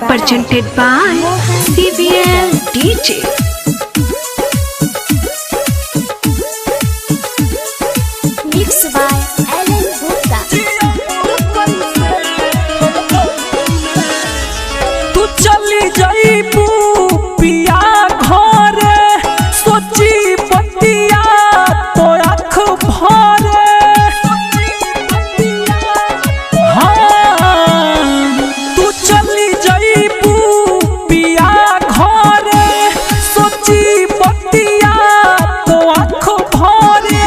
Presented by CVL DJ. Mixed by Alan Gupta. तू चली जाइबू पिया घरे सोची बतिया तो आँख भरे। हाँ तू चली जाइबू पिया घरे सोची बतिया तो आँख भरे।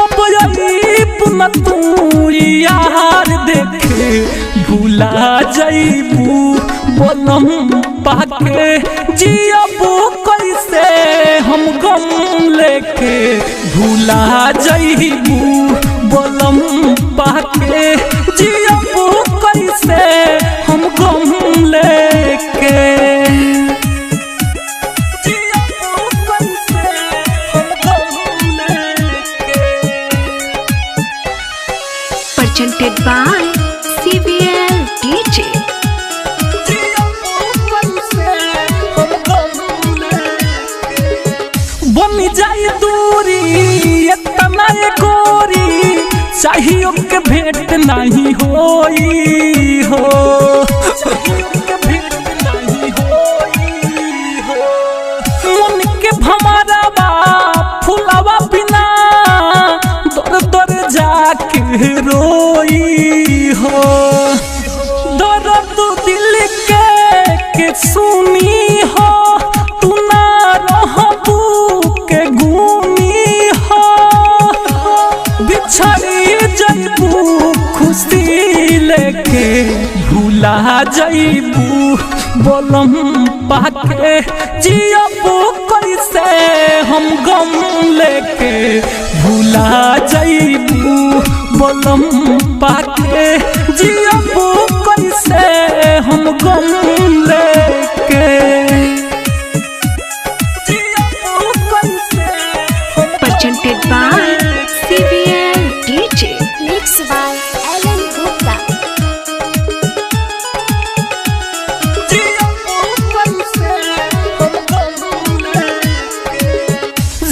अब जाइबू न तू यार देखे भूला जाइबू बोलम पाके जियबू कैसे हम गम लेके भूला जाइबू बोलम पाके जियबू कैसे हम गम लेके। जियबू कैसे हम गम लेके। Presented by CVL DJ. बनी जाए दूरी इतना गोरी चाहिए के भेंट नहीं होई हो। मन के भमारा बा फुलावा बिना दर दर जाके रोई हो। दर्द दिल के सुनी हो तू ना रहबू के गुनी हो। बिछड़ी जाइबू खुशी लेके भूला जाइबू बोलम पाके जियबू कैसे हम गम लेके भूला जाइबू बोलम पाके जियबू कैसे हम गम लेके। Presented by CVL DJ. Mixed by Alan Gupta.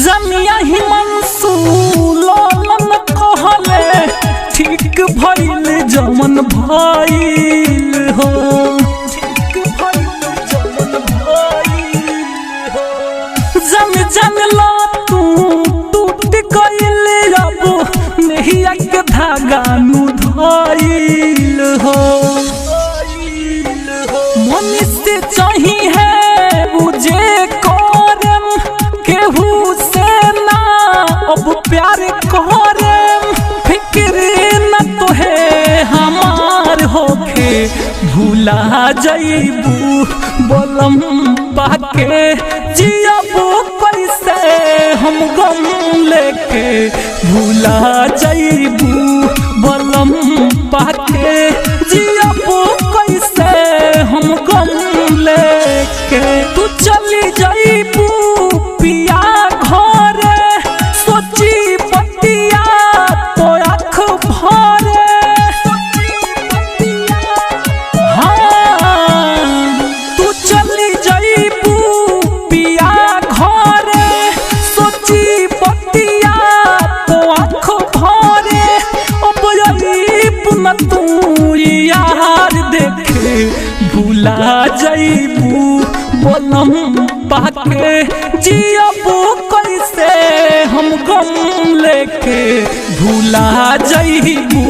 Jamia Himanshu लालन कहले ठीक भइल जमन भइल हो। जम जम ला तू टूट गइल अब नहिया के धागा नु धइल हो। मनुष्य चाही है बुझे करम केहू से ना अब प्यार करम। फिक्र न तो है हमार होके भूला जाइबू बोलम पाके जियबू कैसे हम गम लेके भूला जाइबू बोलम पाके जियबू कैसे हम गम लेके। तू चली जाइबू पिया घरे सोची बतिया तो आँख भरे। हाँ तू चली जाइबू पिया घरे सोची बतिया तो आँख भरे। अब जाइबू न तू यार देखे भूला जाइबू बोलम पाके जियबू कैसे हम गम लेके भूला जाइबू